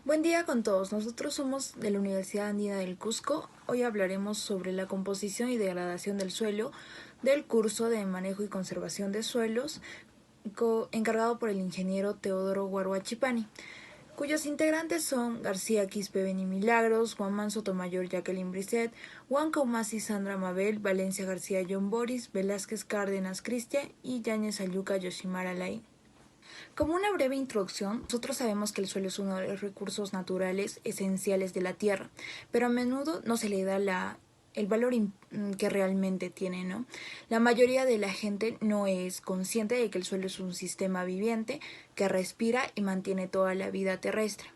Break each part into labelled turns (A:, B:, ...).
A: Buen día con todos. Nosotros somos de la Universidad Andina del Cusco. Hoy hablaremos sobre la composición y degradación del suelo del curso de manejo y conservación de suelos encargado por el ingeniero Teodoro Guarhuachipani, cuyos integrantes son García Quispe Beni Milagros, Juan Manso Sotomayor Jacqueline Brisset, Juan Caumasi Sandra Mabel, Valencia García John Boris, Velázquez Cárdenas Cristian y Yáñez Ayuca Yoshimara Lai. Como una breve introducción, nosotros sabemos que el suelo es uno de los recursos naturales esenciales de la Tierra, pero a menudo no se le da el valor que realmente tiene, ¿no? La mayoría de la gente no es consciente de que el suelo es un sistema viviente que respira y mantiene toda la vida terrestre.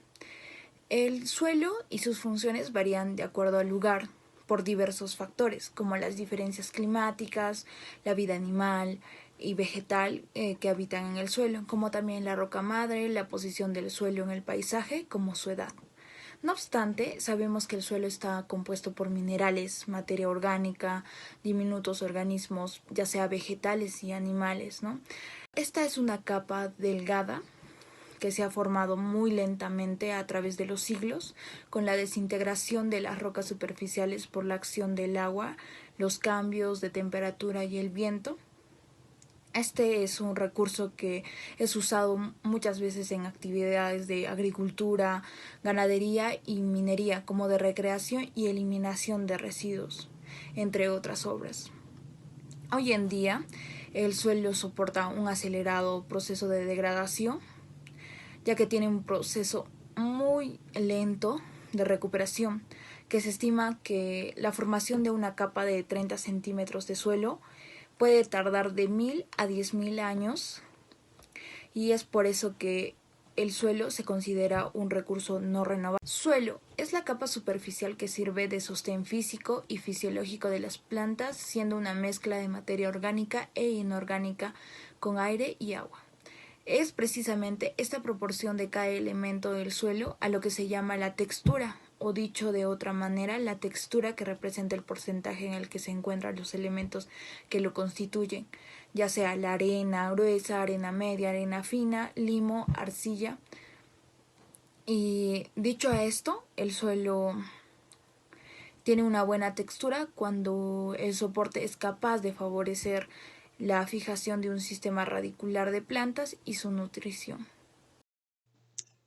A: El suelo y sus funciones varían de acuerdo al lugar por diversos factores, como las diferencias climáticas, la vida animal y vegetal que habitan en el suelo, como también la roca madre, la posición del suelo en el paisaje, como su edad. No obstante, sabemos que el suelo está compuesto por minerales, materia orgánica, diminutos organismos, ya sea vegetales y animales, ¿no? Esta es una capa delgada que se ha formado muy lentamente a través de los siglos, con la desintegración de las rocas superficiales por la acción del agua, los cambios de temperatura y el viento. Este es un recurso que es usado muchas veces en actividades de agricultura, ganadería y minería, como de recreación y eliminación de residuos, entre otras obras. Hoy en día, el suelo soporta un acelerado proceso de degradación, ya que tiene un proceso muy lento de recuperación, que se estima que la formación de una capa de 30 centímetros de suelo puede tardar de 1000 a 10.000 años, y es por eso que el suelo se considera un recurso no renovable. Suelo es la capa superficial que sirve de sostén físico y fisiológico de las plantas, siendo una mezcla de materia orgánica e inorgánica con aire y agua. Es precisamente esta proporción de cada elemento del suelo a lo que se llama la textura, o dicho de otra manera, la textura que representa el porcentaje en el que se encuentran los elementos que lo constituyen, ya sea la arena gruesa, arena media, arena fina, limo, arcilla. Y dicho a esto, el suelo tiene una buena textura cuando el soporte es capaz de favorecer la fijación de un sistema radicular de plantas y su nutrición.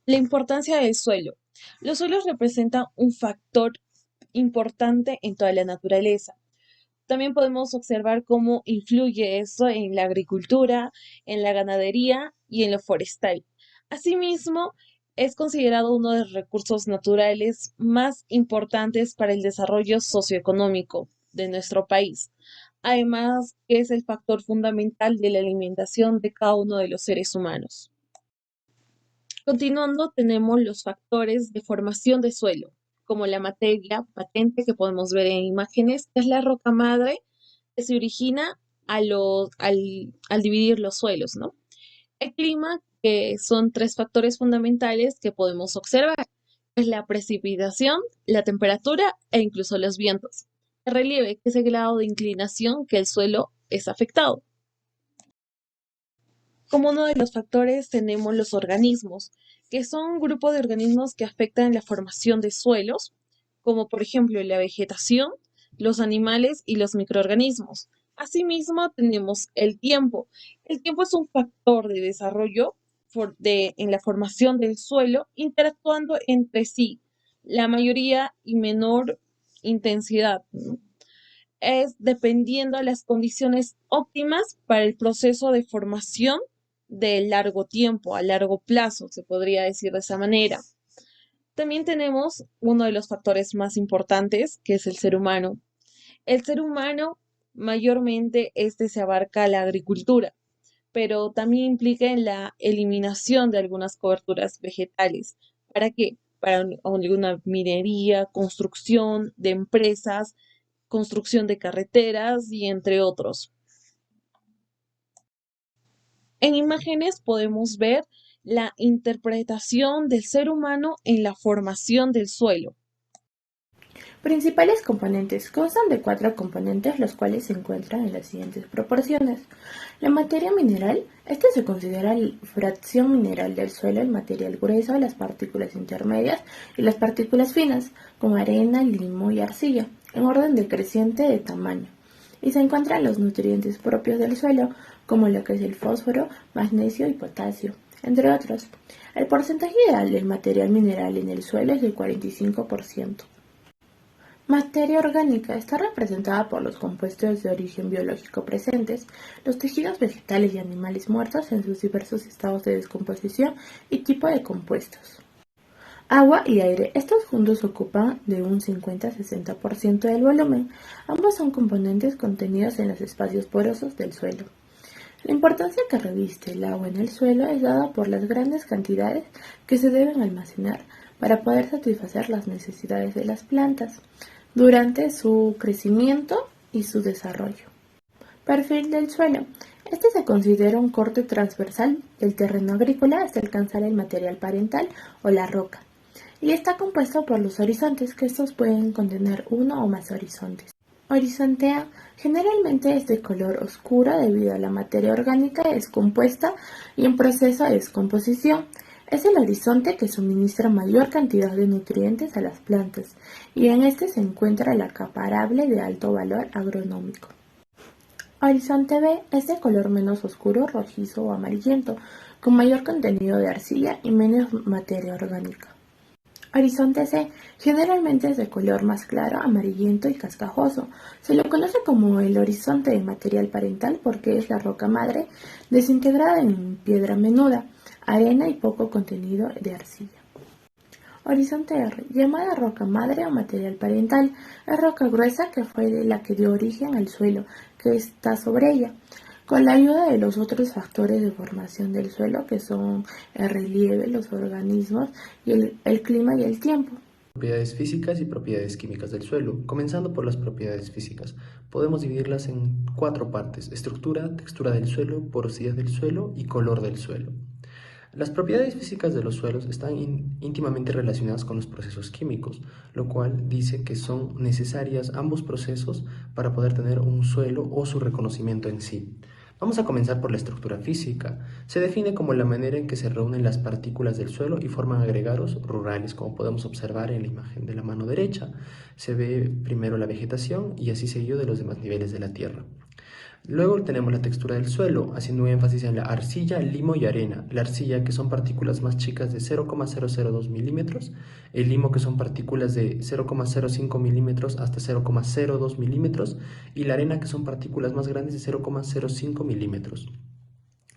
B: La importancia del suelo. Los suelos representan un factor importante en toda la naturaleza. También podemos observar cómo influye eso en la agricultura, en la ganadería y en lo forestal. Asimismo, es considerado uno de los recursos naturales más importantes para el desarrollo socioeconómico de nuestro país. Además, es el factor fundamental de la alimentación de cada uno de los seres humanos. Continuando, tenemos los factores de formación de suelo, como la materia patente que podemos ver en imágenes, que es la roca madre que se origina al dividir los suelos, ¿no? El clima, que son tres factores fundamentales que podemos observar, es la precipitación, la temperatura e incluso los vientos. El relieve, que es el grado de inclinación que el suelo es afectado. Como uno de los factores tenemos los organismos, que son un grupo de organismos que afectan la formación de suelos, como por ejemplo la vegetación, los animales y los microorganismos. Asimismo, tenemos el tiempo. El tiempo es un factor de desarrollo en la formación del suelo, interactuando entre sí, la mayoría y menor intensidad, ¿no? Es dependiendo de las condiciones óptimas para el proceso de formación de largo tiempo, a largo plazo, se podría decir de esa manera. También tenemos uno de los factores más importantes, que es el ser humano. El ser humano, mayormente, este se abarca la agricultura, pero también implica en la eliminación de algunas coberturas vegetales. ¿Para qué? Para alguna minería, construcción de empresas, construcción de carreteras y entre otros. En imágenes podemos ver la interpretación del ser humano en la formación del suelo.
C: Principales componentes. Constan de 4 componentes, los cuales se encuentran en las siguientes proporciones. La materia mineral. Esta se considera la fracción mineral del suelo, el material grueso, las partículas intermedias y las partículas finas, como arena, limo y arcilla, en orden decreciente de tamaño. Y se encuentran los nutrientes propios del suelo, como lo que es el fósforo, magnesio y potasio, entre otros. El porcentaje ideal del material mineral en el suelo es del 45%. Materia orgánica está representada por los compuestos de origen biológico presentes, los tejidos vegetales y animales muertos en sus diversos estados de descomposición y tipo de compuestos. Agua y aire. Estos juntos ocupan de un 50-60% del volumen. Ambos son componentes contenidos en los espacios porosos del suelo. La importancia que reviste el agua en el suelo es dada por las grandes cantidades que se deben almacenar para poder satisfacer las necesidades de las plantas durante su crecimiento y su desarrollo. Perfil del suelo. Este se considera un corte transversal del terreno agrícola hasta alcanzar el material parental o la roca, y está compuesto por los horizontes, que estos pueden contener uno o más horizontes. Horizonte A. Generalmente es de color oscuro debido a la materia orgánica descompuesta y en proceso de descomposición. Es el horizonte que suministra mayor cantidad de nutrientes a las plantas, y en este se encuentra la capa arable de alto valor agronómico. Horizonte B es de color menos oscuro, rojizo o amarillento, con mayor contenido de arcilla y menos materia orgánica. Horizonte C generalmente es de color más claro, amarillento y cascajoso. Se lo conoce como el horizonte de material parental porque es la roca madre desintegrada en piedra menuda, arena y poco contenido de arcilla. Horizonte R, llamada roca madre o material parental, es roca gruesa que fue de la que dio origen al suelo que está sobre ella, con la ayuda de los otros factores de formación del suelo, que son el relieve, los organismos y el clima y el tiempo.
D: Propiedades físicas y propiedades químicas del suelo. Comenzando por las propiedades físicas, podemos dividirlas en 4 partes: estructura, textura del suelo, porosidad del suelo y color del suelo. Las propiedades físicas de los suelos están íntimamente relacionadas con los procesos químicos, lo cual dice que son necesarias ambos procesos para poder tener un suelo o su reconocimiento en sí. Vamos a comenzar por la estructura física. Se define como la manera en que se reúnen las partículas del suelo y forman agregados rurales, como podemos observar en la imagen de la mano derecha. Se ve primero la vegetación y así seguido de los demás niveles de la tierra. Luego tenemos la textura del suelo, haciendo énfasis en la arcilla, limo y arena. La arcilla, que son partículas más chicas de 0,002 milímetros, el limo, que son partículas de 0,05 milímetros hasta 0,02 milímetros, y la arena, que son partículas más grandes de 0,05 milímetros.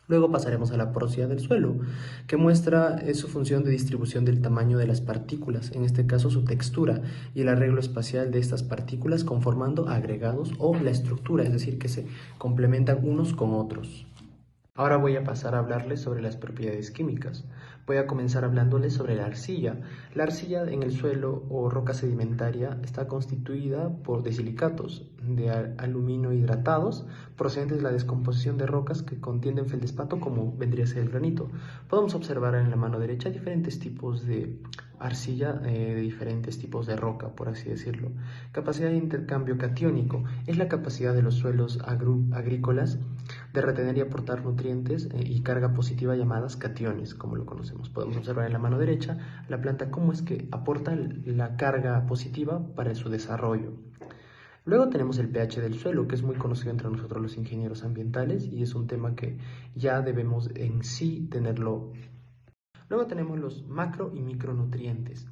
D: Luego pasaremos a la porosidad del suelo, que muestra su función de distribución del tamaño de las partículas, en este caso su textura, y el arreglo espacial de estas partículas conformando agregados o la estructura, es decir, que se complementan unos con otros. Ahora voy a pasar a hablarles sobre las propiedades químicas. Voy a comenzar hablándoles sobre la arcilla. La arcilla en el suelo o roca sedimentaria está constituida de silicatos de aluminio hidratados procedentes de la descomposición de rocas que contienen feldespato, como vendría a ser el granito. Podemos observar en la mano derecha diferentes tipos de arcilla, de diferentes tipos de roca, por así decirlo. Capacidad de intercambio catiónico es la capacidad de los suelos agrícolas de retener y aportar nutrientes y carga positiva, llamadas cationes, como lo conocemos. Podemos observar en la mano derecha la planta cómo es que aporta la carga positiva para su desarrollo. Luego tenemos el pH del suelo, que es muy conocido entre nosotros los ingenieros ambientales y es un tema que ya debemos en sí tenerlo. Luego tenemos los macro y micronutrientes.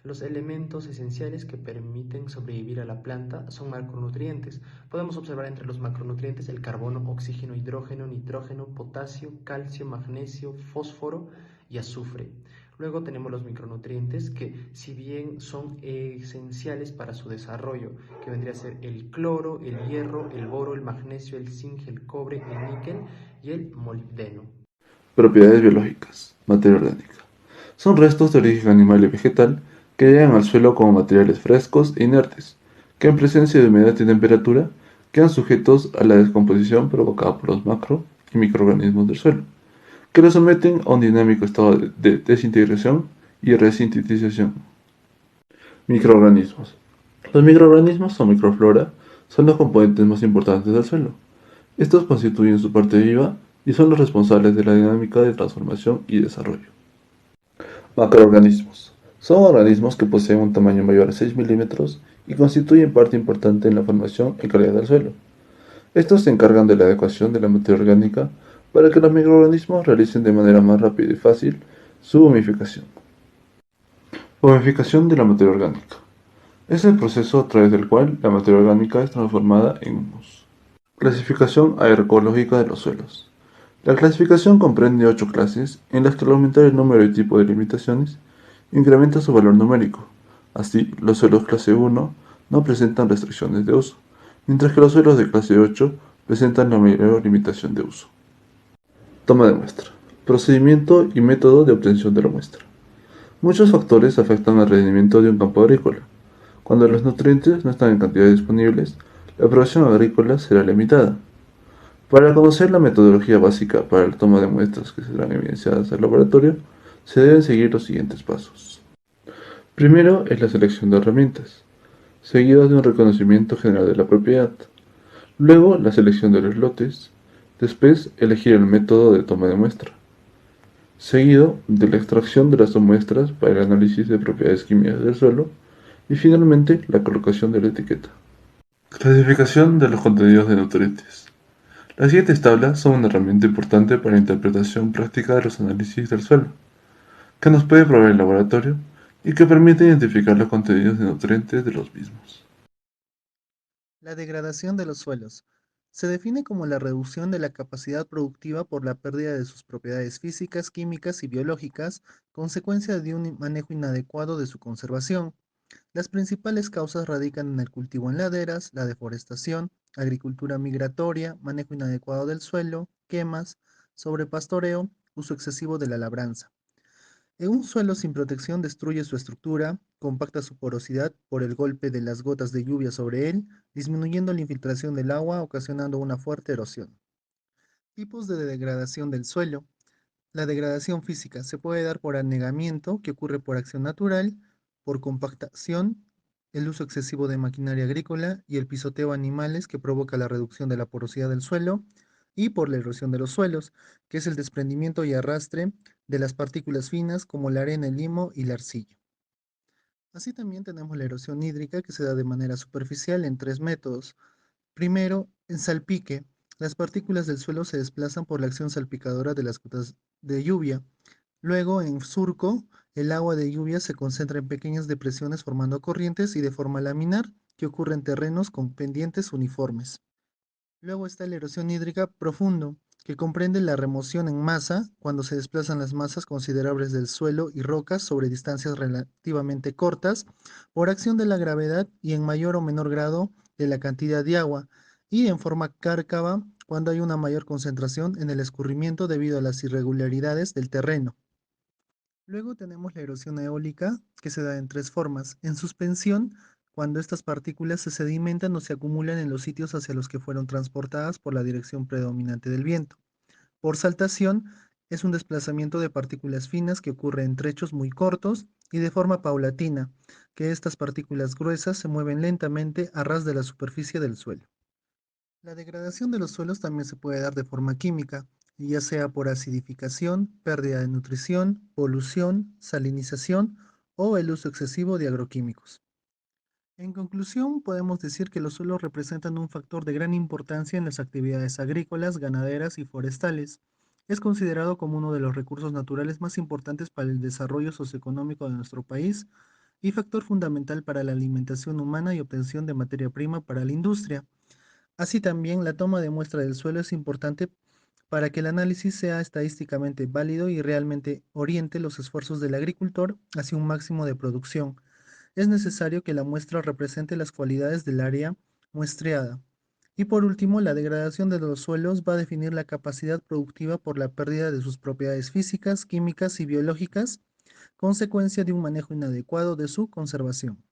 D: Los elementos esenciales que permiten sobrevivir a la planta son macronutrientes. Podemos observar entre los macronutrientes el carbono, oxígeno, hidrógeno, nitrógeno, potasio, calcio, magnesio, fósforo y azufre. Luego tenemos los micronutrientes que, si bien son esenciales para su desarrollo, que vendría a ser el cloro, el hierro, el boro, el magnesio, el zinc, el cobre, el níquel y el molibdeno.
E: Propiedades biológicas. Materia orgánica. Son restos de origen animal y vegetal que llegan al suelo como materiales frescos e inertes, que en presencia de humedad y temperatura quedan sujetos a la descomposición provocada por los macro y microorganismos del suelo, que los someten a un dinámico estado de desintegración y resintetización. Microorganismos. Los microorganismos o microflora son los componentes más importantes del suelo. Estos constituyen su parte viva y son los responsables de la dinámica de transformación y desarrollo. Macroorganismos. Son organismos que poseen un tamaño mayor a 6 milímetros y constituyen parte importante en la formación y calidad del suelo. Estos se encargan de la adecuación de la materia orgánica para que los microorganismos realicen de manera más rápida y fácil su humificación. Humificación de la materia orgánica. Es el proceso a través del cual la materia orgánica es transformada en humus. Clasificación agroecológica de los suelos. La clasificación comprende 8 clases en las que al aumentar el número y tipo de limitaciones, incrementa su valor numérico. Así, los suelos clase 1 no presentan restricciones de uso, mientras que los suelos de clase 8 presentan la mayor limitación de uso. Toma de muestra. Procedimiento y método de obtención de la muestra. Muchos factores afectan al rendimiento de un campo agrícola. Cuando los nutrientes no están en cantidades disponibles, la producción agrícola será limitada. Para conocer la metodología básica para la toma de muestras que serán evidenciadas al laboratorio, se deben seguir los siguientes pasos. Primero es la selección de herramientas, seguido de un reconocimiento general de la propiedad. Luego la selección de los lotes, después elegir el método de toma de muestra, seguido de la extracción de las muestras para el análisis de propiedades químicas del suelo y finalmente la colocación de la etiqueta. Clasificación de los contenidos de nutrientes. Las siguientes tablas son una herramienta importante para la interpretación práctica de los análisis del suelo, que nos puede proveer el laboratorio y que permite identificar los contenidos de nutrientes de los mismos.
F: La degradación de los suelos. Se define como la reducción de la capacidad productiva por la pérdida de sus propiedades físicas, químicas y biológicas, consecuencia de un manejo inadecuado de su conservación. Las principales causas radican en el cultivo en laderas, la deforestación, agricultura migratoria, manejo inadecuado del suelo, quemas, sobrepastoreo, uso excesivo de la labranza. Un suelo sin protección destruye su estructura, compacta su porosidad por el golpe de las gotas de lluvia sobre él, disminuyendo la infiltración del agua, ocasionando una fuerte erosión. Tipos de degradación del suelo. La degradación física se puede dar por anegamiento, que ocurre por acción natural, por compactación, el uso excesivo de maquinaria agrícola y el pisoteo a animales que provoca la reducción de la porosidad del suelo, y por la erosión de los suelos, que es el desprendimiento y arrastre de las partículas finas como la arena, el limo y la arcilla. Así también tenemos la erosión hídrica que se da de manera superficial en tres métodos. Primero, en salpique. Las partículas del suelo se desplazan por la acción salpicadora de las gotas de lluvia. Luego, en surco, el agua de lluvia se concentra en pequeñas depresiones formando corrientes y de forma laminar que ocurre en terrenos con pendientes uniformes. Luego está la erosión hídrica profundo, que comprende la remoción en masa cuando se desplazan las masas considerables del suelo y rocas sobre distancias relativamente cortas por acción de la gravedad y en mayor o menor grado de la cantidad de agua, y en forma cárcava cuando hay una mayor concentración en el escurrimiento debido a las irregularidades del terreno. Luego tenemos la erosión eólica, que se da en tres formas. En suspensión, cuando estas partículas se sedimentan o se acumulan en los sitios hacia los que fueron transportadas por la dirección predominante del viento. Por saltación, es un desplazamiento de partículas finas que ocurre en trechos muy cortos y de forma paulatina, que estas partículas gruesas se mueven lentamente a ras de la superficie del suelo. La degradación de los suelos también se puede dar de forma química, ya sea por acidificación, pérdida de nutrición, polución, salinización o el uso excesivo de agroquímicos. En conclusión, podemos decir que los suelos representan un factor de gran importancia en las actividades agrícolas, ganaderas y forestales. Es considerado como uno de los recursos naturales más importantes para el desarrollo socioeconómico de nuestro país y factor fundamental para la alimentación humana y obtención de materia prima para la industria. Así también, la toma de muestra del suelo es importante para que el análisis sea estadísticamente válido y realmente oriente los esfuerzos del agricultor hacia un máximo de producción. Es necesario que la muestra represente las cualidades del área muestreada. Y por último, la degradación de los suelos va a definir la capacidad productiva por la pérdida de sus propiedades físicas, químicas y biológicas, consecuencia de un manejo inadecuado de su conservación.